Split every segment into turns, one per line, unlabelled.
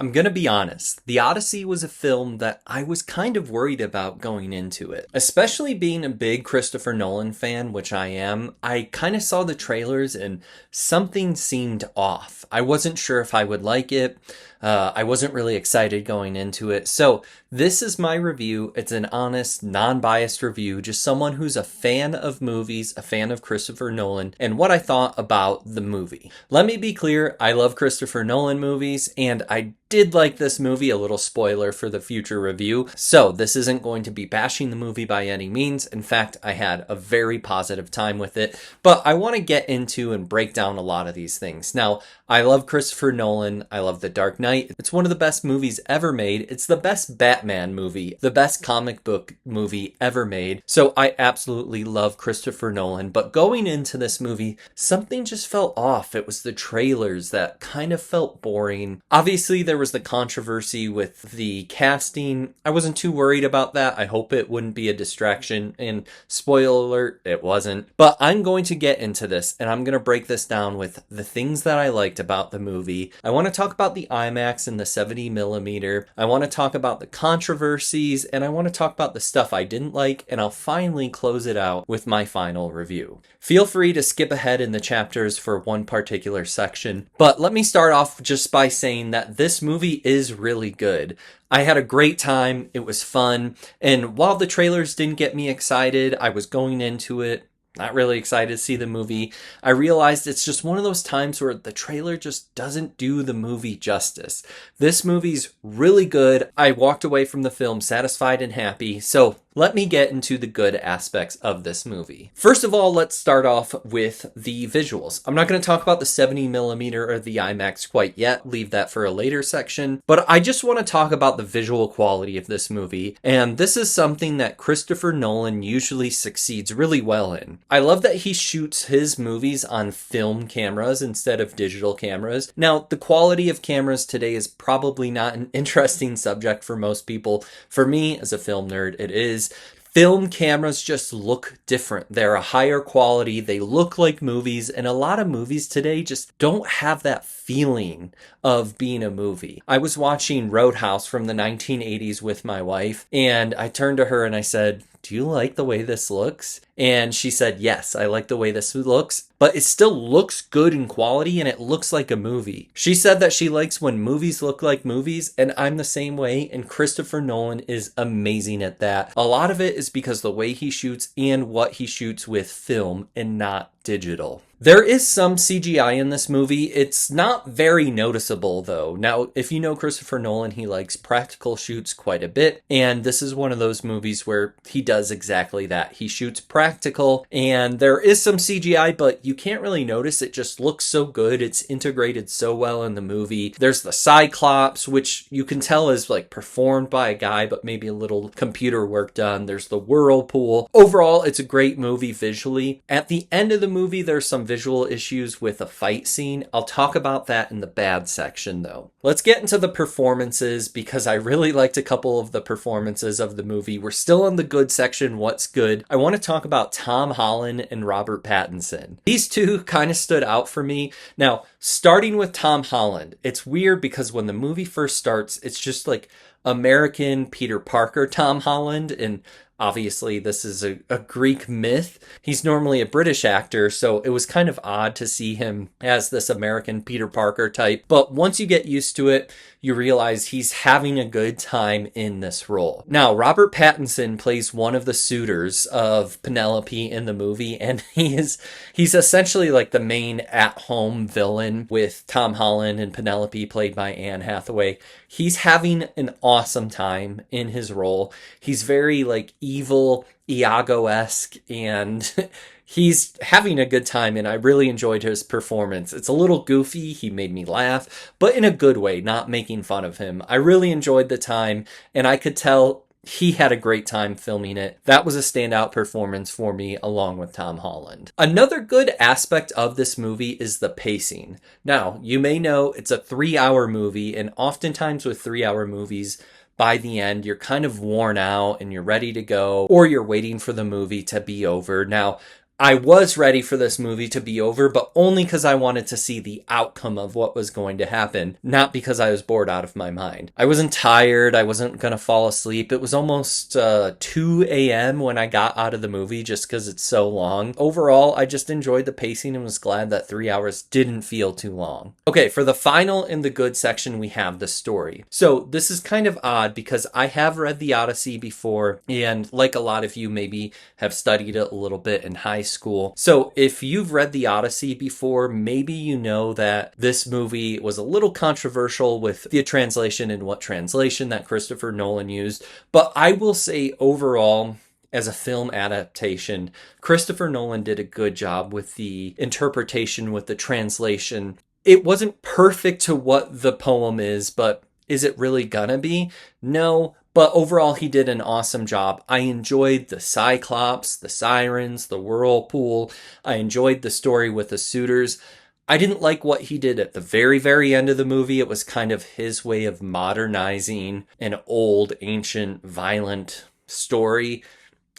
I'm gonna be honest, The Odyssey was a film that I was kind of worried about going into it. Especially being a big Christopher Nolan fan, which I am, I kind of saw the trailers and something seemed off. I wasn't sure if I would like it. I wasn't really excited going into it. So this is my review. It's an honest, non-biased review. Just someone who's a fan of movies, a fan of Christopher Nolan, and what I thought about the movie. Let me be clear, I love Christopher Nolan movies, and I did like this movie, a little spoiler for the future review. So this isn't going to be bashing the movie by any means. In fact, I had a very positive time with it, but I want to get into and break down a lot of these things. Now, I love Christopher Nolan. I love The Dark Knight. It's one of the best movies ever made. It's the best Batman movie, the best comic book movie ever made. So I absolutely love Christopher Nolan, but going into this movie, something just felt off. It was the trailers that kind of felt boring. Obviously, there was the controversy with the casting. I wasn't too worried about that. I hope it wouldn't be a distraction, and spoiler alert, it wasn't. But I'm going to get into this, and I'm going to break this down with the things that I liked about the movie. I want to talk about the IMAX and the 70 millimeter. I want to talk about the controversies, and I want to talk about the stuff I didn't like, and I'll finally close it out with my final review. Feel free to skip ahead in the chapters for one particular section, but let me start off just by saying that this movie is really good. I had a great time, it was fun, and while the trailers didn't get me excited, I was going into it not really excited to see the movie. I realized it's just one of those times where the trailer just doesn't do the movie justice. This movie's really good. I walked away from the film satisfied and happy, so let me get into the good aspects of this movie. First of all, let's start off with the visuals. I'm not going to talk about the 70 millimeter or the IMAX quite yet, leave that for a later section, but I just want to talk about the visual quality of this movie, and this is something that Christopher Nolan usually succeeds really well in. I love that he shoots his movies on film cameras instead of digital cameras. Now, the quality of cameras today is probably not an interesting subject for most people. For me, as a film nerd, it is. Film cameras just look different. They're a higher quality. They look like movies, and a lot of movies today just don't have that feeling of being a movie. I was watching Roadhouse from the 1980s with my wife, and I turned to her and I said, "Do you like the way this looks?" And she said, "Yes, I like the way this looks, but it still looks good in quality and it looks like a movie." She said that she likes when movies look like movies, and I'm the same way, and Christopher Nolan is amazing at that. A lot of it is because the way he shoots and what he shoots with film and not digital. There is some CGI in this movie. It's not very noticeable though. Now, if you know Christopher Nolan, he likes practical shoots quite a bit, and this is one of those movies where he does exactly that. He shoots practical, and there is some CGI, but you can't really notice. It just looks so good. It's integrated so well in the movie. There's the Cyclops, which you can tell is like performed by a guy, but maybe a little computer work done. There's the whirlpool. Overall, it's a great movie visually. At the end of the movie, there's some visual issues with a fight scene. I'll talk about that in the bad section though. Let's get into the performances because I really liked a couple of the performances of the movie. We're still on the good section, what's good. I want to talk about Tom Holland and Robert Pattinson. These two kind of stood out for me. Now, starting with Tom Holland, it's weird because when the movie first starts, it's just like American Peter Parker Tom Holland, and obviously, this is a Greek myth. He's normally a British actor, so it was kind of odd to see him as this American Peter Parker type. But once you get used to it, you realize he's having a good time in this role. Now, Robert Pattinson plays one of the suitors of Penelope in the movie, and he's essentially like the main at-home villain with Tom Holland and Penelope played by Anne Hathaway. He's having an awesome time in his role. He's very like evil, Iago-esque, and he's having a good time, and I really enjoyed his performance. It's a little goofy. He made me laugh, but in a good way, not making fun of him. I really enjoyed the time, and I could tell he had a great time filming it. That was a standout performance for me, along with Tom Holland. Another good aspect of this movie is the pacing. Now, you may know it's a 3-hour movie, and oftentimes with 3-hour movies, by the end, you're kind of worn out and you're ready to go, or you're waiting for the movie to be over. Now, I was ready for this movie to be over, but only because I wanted to see the outcome of what was going to happen, not because I was bored out of my mind. I wasn't tired. I wasn't going to fall asleep. It was almost 2 a.m. when I got out of the movie just because it's so long. Overall, I just enjoyed the pacing and was glad that 3 hours didn't feel too long. Okay, for the final in the good section, we have the story. So this is kind of odd because I have read the Odyssey before, and like a lot of you maybe have studied it a little bit in high school. So if you've read the Odyssey before, maybe you know that this movie was a little controversial with the translation and what translation that Christopher Nolan used. But I will say overall, as a film adaptation, Christopher Nolan did a good job with the interpretation, with the translation. It wasn't perfect to what the poem is, but is it really gonna be? No. But overall, he did an awesome job. I enjoyed the Cyclops, the Sirens, the Whirlpool. I enjoyed the story with the suitors. I didn't like what he did at the very, very end of the movie. It was kind of his way of modernizing an old, ancient, violent story.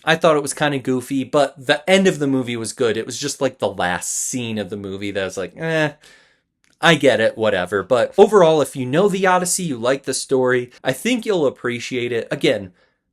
I thought it was kind of goofy, but the end of the movie was good. It was just like the last scene of the movie that was like, I get it, whatever. But overall, if you know the Odyssey, you like the story, I think you'll appreciate it. Again,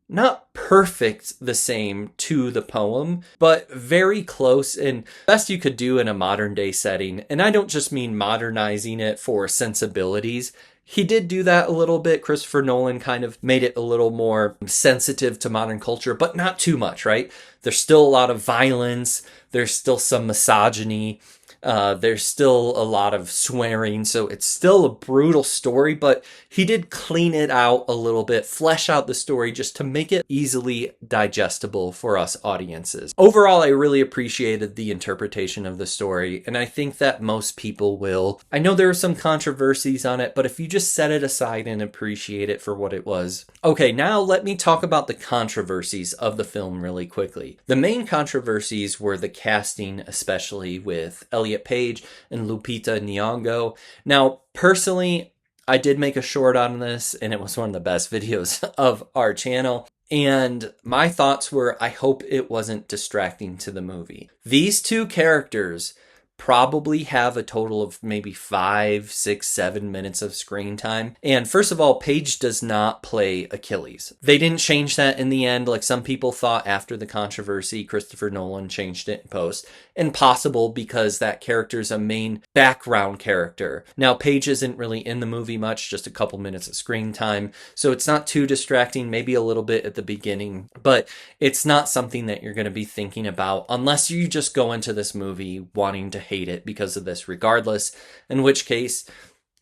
not perfect the same to the poem, but very close and best you could do in a modern day setting. And I don't just mean modernizing it for sensibilities. He did do that a little bit. Christopher Nolan kind of made it a little more sensitive to modern culture, but not too much, right? There's still a lot of violence. There's still some misogyny. There's still a lot of swearing, so it's still a brutal story, but he did clean it out a little bit, flesh out the story just to make it easily digestible for us audiences. Overall, I really appreciated the interpretation of the story, and I think that most people will. I know there are some controversies on it, but if you just set it aside and appreciate it for what it was. Okay, now let me talk about the controversies of the film really quickly. The main controversies were the casting, especially with Elliot Page and Lupita Nyong'o. Now, personally, I did make a short on this, and it was one of the best videos of our channel. And my thoughts were, I hope it wasn't distracting to the movie. These two characters probably have a total of maybe 5, 6, 7 minutes of screen time. And first of all, Paige does not play Achilles. They didn't change that in the end, like some people thought after the controversy. Christopher Nolan changed it in post. Impossible, because that character is a main background character. Now, Paige isn't really in the movie much, just a couple minutes of screen time, so it's not too distracting, maybe a little bit at the beginning, but it's not something that you're going to be thinking about unless you just go into this movie wanting to hate it because of this regardless, in which case,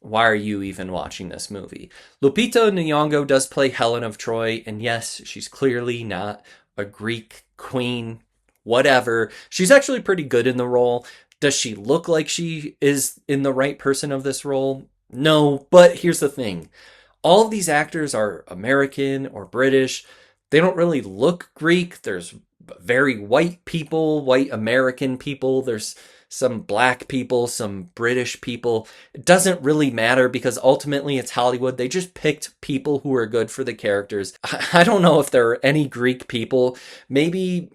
why are you even watching this movie? Lupita Nyong'o does play Helen of Troy, and yes, she's clearly not a Greek queen, whatever. She's actually pretty good in the role. Does she look like she is in the right person of this role? No, but here's the thing. All of these actors are American or British. They don't really look Greek. There's very white people, white American people. There's some black people, some British people. It doesn't really matter because ultimately it's Hollywood. They just picked people who are good for the characters. I don't know if there are any Greek people. Maybe,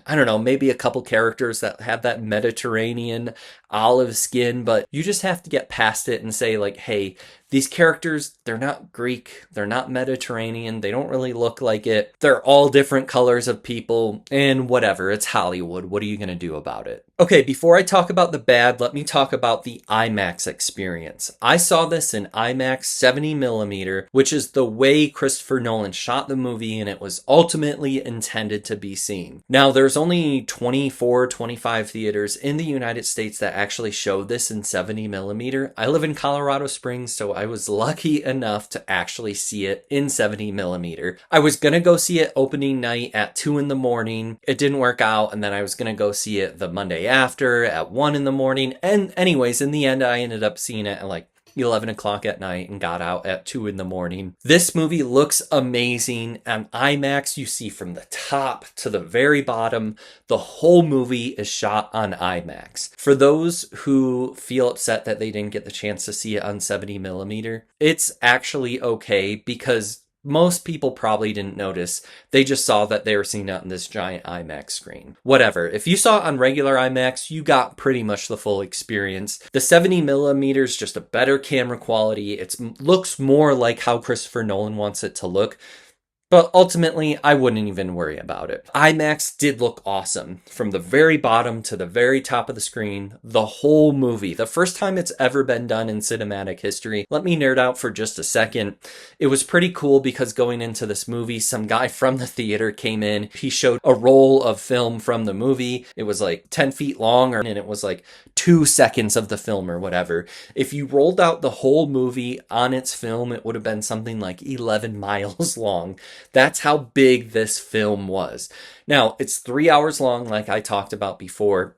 I don't know, maybe a couple characters that have that Mediterranean olive skin, but you just have to get past it and say like, hey, these characters, they're not Greek, they're not Mediterranean, they don't really look like it. They're all different colors of people, and whatever, it's Hollywood. What are you going to do about it? Okay, before I talk about the bad, let me talk about the IMAX experience. I saw this in IMAX 70mm, which is the way Christopher Nolan shot the movie, and it was ultimately intended to be seen. Now, there's only 24, 25 theaters in the United States that actually show this in 70mm. I live in Colorado Springs, so I was lucky enough to actually see it in 70mm. I was gonna go see it opening night at 2 in the morning. It didn't work out, and then I was gonna go see it the Monday after at 1 in the morning. And anyways, in the end, I ended up seeing it at like 11 o'clock at night and got out at 2 in the morning. This movie looks amazing. On IMAX, you see from the top to the very bottom, the whole movie is shot on IMAX. For those who feel upset that they didn't get the chance to see it on 70mm, it's actually okay because most people probably didn't notice. They just saw that they were seeing it on this giant IMAX screen. Whatever. If you saw it on regular IMAX, you got pretty much the full experience. The 70 millimeters, just a better camera quality. It looks more like how Christopher Nolan wants it to look. But ultimately, I wouldn't even worry about it. IMAX did look awesome. From the very bottom to the very top of the screen, the whole movie. The first time it's ever been done in cinematic history. Let me nerd out for just a second. It was pretty cool because going into this movie, some guy from the theater came in. He showed a roll of film from the movie. It was like 10 feet long, and it was like 2 seconds of the film or whatever. If you rolled out the whole movie on its film, it would have been something like 11 miles long. That's how big this film was. Now, it's 3 hours long, like I talked about before.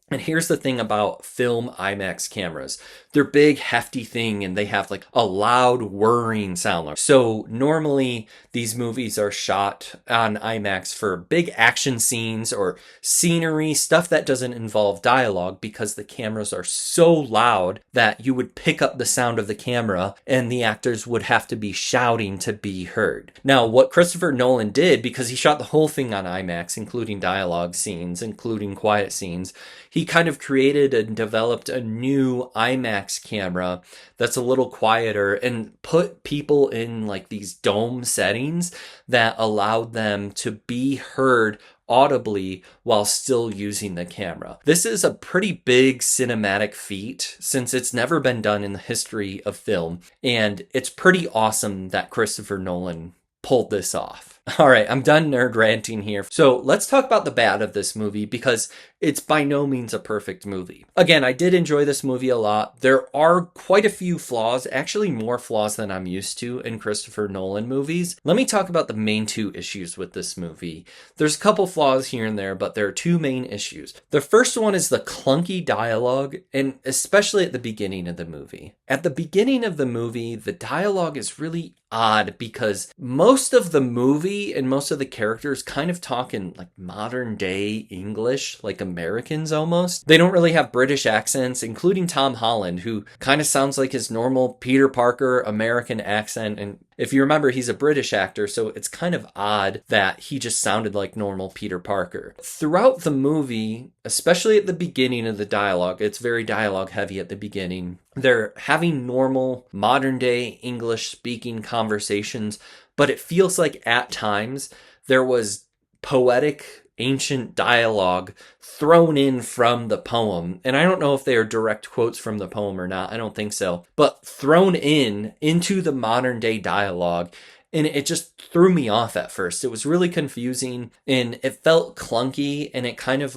And here's the thing about film IMAX cameras. They're big, hefty thing, and they have like a loud whirring sound. So normally these movies are shot on IMAX for big action scenes or scenery, stuff that doesn't involve dialogue, because the cameras are so loud that you would pick up the sound of the camera and the actors would have to be shouting to be heard. Now, what Christopher Nolan did, because he shot the whole thing on IMAX, including dialogue scenes, including quiet scenes, he kind of created and developed a new IMAX camera that's a little quieter and put people in like these dome settings that allowed them to be heard audibly while still using the camera. This is a pretty big cinematic feat since it's never been done in the history of film, and it's pretty awesome that Christopher Nolan pulled this off. All right, I'm done nerd ranting here. So let's talk about the bad of this movie, because it's by no means a perfect movie. Again, I did enjoy this movie a lot. There are quite a few flaws, actually more flaws than I'm used to in Christopher Nolan movies. Let me talk about the main 2 issues with this movie. There's a couple flaws here and there, but there are 2 main issues. The first one is the clunky dialogue, and especially at the beginning of the movie. At the beginning of the movie, the dialogue is really odd because most of the movie and most of the characters kind of talk in like modern day English, like Americans almost. They don't really have British accents, including Tom Holland, who kind of sounds like his normal Peter Parker American accent. And if you remember, he's a British actor, so it's kind of odd that he just sounded like normal Peter Parker. Throughout the movie, especially at the beginning of the dialogue, it's very dialogue heavy at the beginning. They're having normal modern day English speaking conversations, but it feels like at times there was poetic ancient dialogue thrown in from the poem. And I don't know if they are direct quotes from the poem or not. I don't think so. But thrown into the modern day dialogue. And it just threw me off at first. It was really confusing and it felt clunky, and it kind of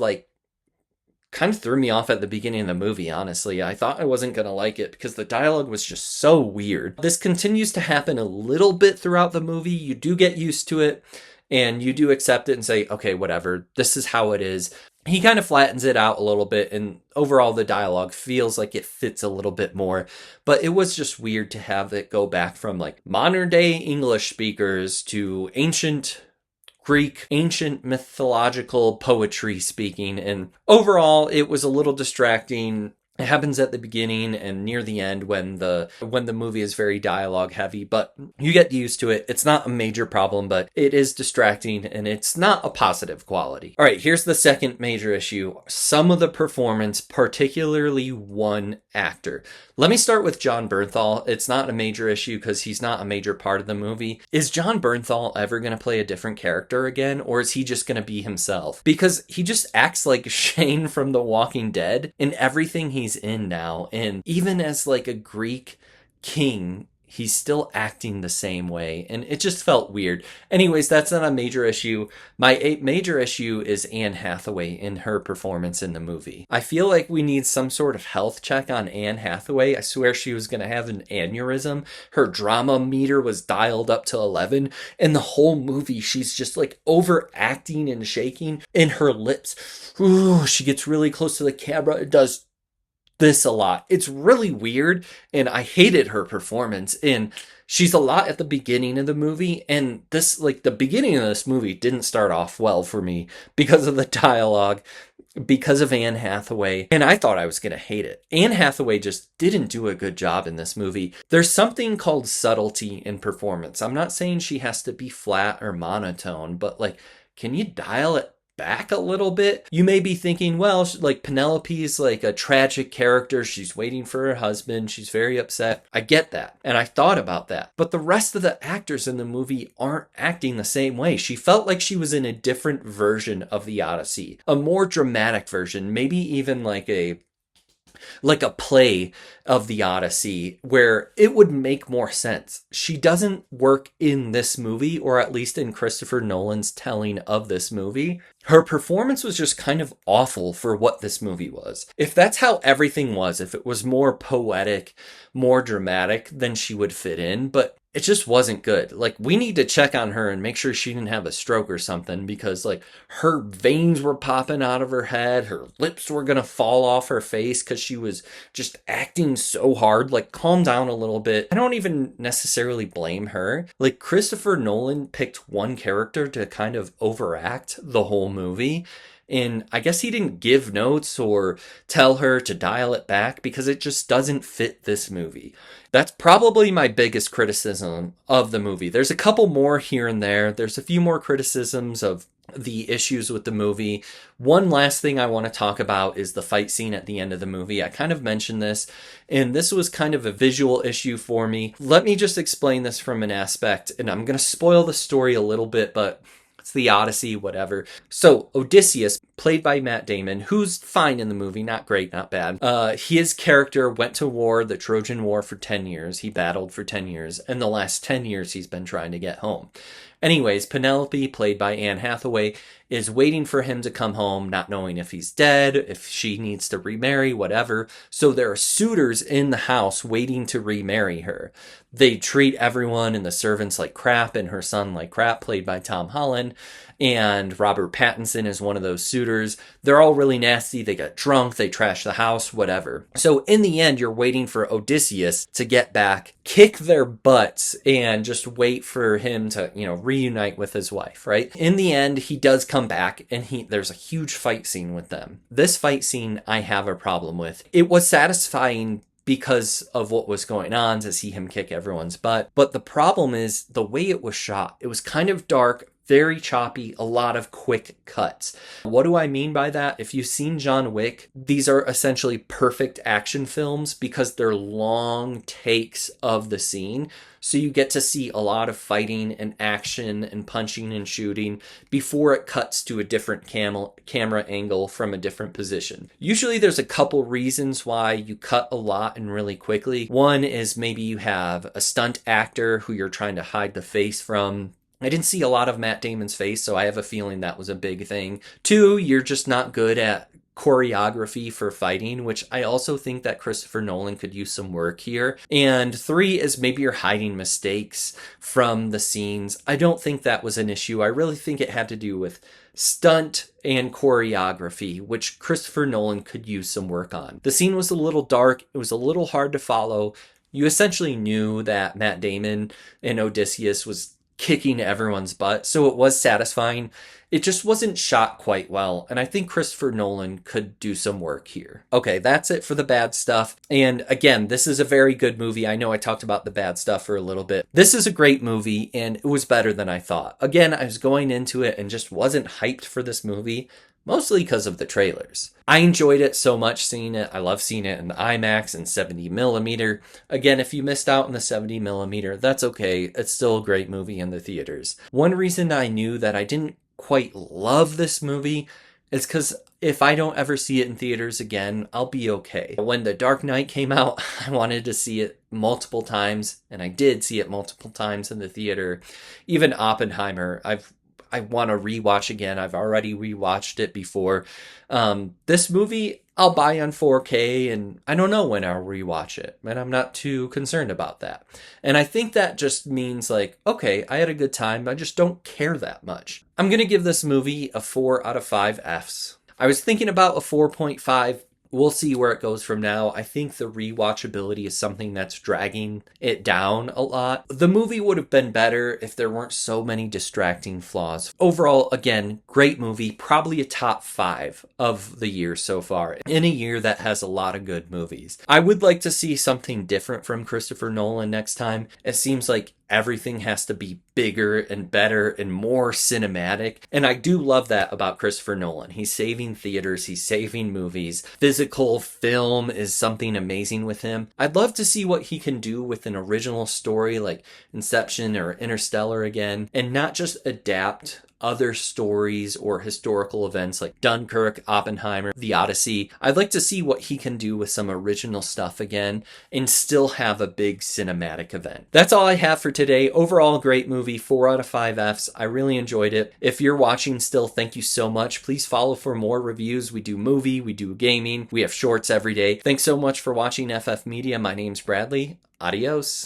threw me off at the beginning of the movie, honestly. I thought I wasn't going to like it because the dialogue was just so weird. This continues to happen a little bit throughout the movie. You do get used to it and you do accept it and say, okay, whatever, this is how it is. He kind of flattens it out a little bit, and overall the dialogue feels like it fits a little bit more. But it was just weird to have it go back from like modern day English speakers to ancient Greek, ancient mythological poetry speaking. And overall, it was a little distracting. It happens at the beginning and near the end when the movie is very dialogue heavy, but you get used to it. It's not a major problem, but it is distracting and it's not a positive quality. All right, here's the second major issue. Some of the performance, particularly one actor. Let me start with Jon Bernthal. It's not a major issue because he's not a major part of the movie. Is Jon Bernthal ever going to play a different character again, or is he just going to be himself? Because he just acts like Shane from The Walking Dead in everything he's in now. And even as like a Greek king, he's still acting the same way, and it just felt weird. Anyways, that's not a major issue. My major issue is Anne Hathaway in her performance in the movie. I feel like we need some sort of health check on Anne Hathaway. I swear she was going to have an aneurysm. Her drama meter was dialed up to 11, and the whole movie she's just like overacting and shaking, and her lips, ooh, she gets really close to the camera. It does this a lot. It's really weird, and I hated her performance. And she's a lot at the beginning of the movie, and this, like, the beginning of this movie didn't start off well for me because of the dialogue. because of Anne Hathaway, and I thought I was going to hate it. Anne Hathaway just didn't do a good job in this movie. There's something called subtlety in performance. I'm not saying she has to be flat or monotone, but like, can you dial it back a little bit? You may be thinking, well, like Penelope's like a tragic character. She's waiting for her husband. She's very upset. I get that. And I thought about that. But the rest of the actors in the movie aren't acting the same way. She felt like she was in a different version of the Odyssey, a more dramatic version, maybe even like a play of the Odyssey where it would make more sense. She doesn't work in this movie, or at least in Christopher Nolan's telling of this movie. Her performance was just kind of awful for what this movie was. If that's how everything was, if it was more poetic, more dramatic, then she would fit in, but it just wasn't good. Like, we need to check on her and make sure she didn't have a stroke or something, because like her veins were popping out of her head, her lips were gonna fall off her face because she was just acting so hard. Like, calm down a little bit. I don't even necessarily blame her. Like, Christopher Nolan picked one character to kind of overact the whole movie. And I guess he didn't give notes or tell her to dial it back because it just doesn't fit this movie. That's probably my biggest criticism of the movie. There's a couple more here and there. There's a few more criticisms of the issues with the movie. One last thing I want to talk about is the fight scene at the end of the movie. I kind of mentioned this, and this was kind of a visual issue for me. Let me just explain this from an aspect, and I'm going to spoil the story a little bit, but it's the Odyssey, whatever. So Odysseus, played by Matt Damon, who's fine in the movie, not great, not bad. His character went to war, the Trojan War, for 10 years. He battled for 10 years, and the last 10 years he's been trying to get home. Anyways, Penelope, played by Anne Hathaway, is waiting for him to come home, not knowing if he's dead, if she needs to remarry, whatever. So there are suitors in the house waiting to remarry her. They treat everyone and the servants like crap, and her son like crap, played by Tom Holland. And Robert Pattinson is one of those suitors. They're all really nasty. They get drunk. They trash the house, whatever. So in the end, you're waiting for Odysseus to get back, kick their butts, and just wait for him to, reunite with his wife, right? In the end, he does come back, and there's a huge fight scene with them. This fight scene I have a problem with. It was satisfying because of what was going on to see him kick everyone's butt. But the problem is the way it was shot. It was kind of dark, very choppy, a lot of quick cuts. What do I mean by that? If you've seen John Wick, these are essentially perfect action films because they're long takes of the scene. So you get to see a lot of fighting and action and punching and shooting before it cuts to a different camera angle from a different position. Usually there's a couple reasons why you cut a lot and really quickly. One is maybe you have a stunt actor who you're trying to hide the face from. I didn't see a lot of Matt Damon's face, so I have a feeling that was a big thing. Two, you're just not good at choreography for fighting, which I also think that Christopher Nolan could use some work here. And three is maybe you're hiding mistakes from the scenes. I don't think that was an issue. I really think it had to do with stunt and choreography, which Christopher Nolan could use some work on. The scene was a little dark. It was a little hard to follow. You essentially knew that Matt Damon and Odysseus was kicking everyone's butt, so it was satisfying. It just wasn't shot quite well, and I think Christopher Nolan could do some work here. Okay, that's it for the bad stuff. And again, this is a very good movie. I know I talked about the bad stuff for a little bit. This is a great movie, and it was better than I thought. Again, I was going into it and just wasn't hyped for this movie, mostly because of the trailers. I enjoyed it so much seeing it. I love seeing it in IMAX and 70mm. Again, if you missed out on the 70mm, that's okay. It's still a great movie in the theaters. One reason I knew that I didn't quite love this movie is because if I don't ever see it in theaters again, I'll be okay. When The Dark Knight came out, I wanted to see it multiple times, and I did see it multiple times in the theater. Even Oppenheimer, I want to rewatch again. I've already rewatched it before. This movie I'll buy on 4K, and I don't know when I'll rewatch it, and I'm not too concerned about that. And I think that just means like, okay, I had a good time. I just don't care that much. I'm going to give this movie a 4 out of 5 Fs. I was thinking about a 4.5 We'll see where it goes from now. I think the rewatchability is something that's dragging it down a lot. The movie would have been better if there weren't so many distracting flaws. Overall, again, great movie. Probably a top 5 of the year so far, in a year that has a lot of good movies. I would like to see something different from Christopher Nolan next time. It seems like everything has to be bigger and better and more cinematic. And I do love that about Christopher Nolan. He's saving theaters, he's saving movies. Physical film is something amazing with him. I'd love to see what he can do with an original story like Inception or Interstellar again, and not just adapt other stories or historical events like Dunkirk, Oppenheimer, the Odyssey. I'd like to see what he can do with some original stuff again and still have a big cinematic event. That's all I have for today. Overall, great movie, 4 out of 5 Fs. I really enjoyed it. If you're watching still, thank you so much. Please follow for more reviews. We do movie, we do gaming, we have shorts every day. Thanks so much for watching FF Media. My name's Bradley. Adios.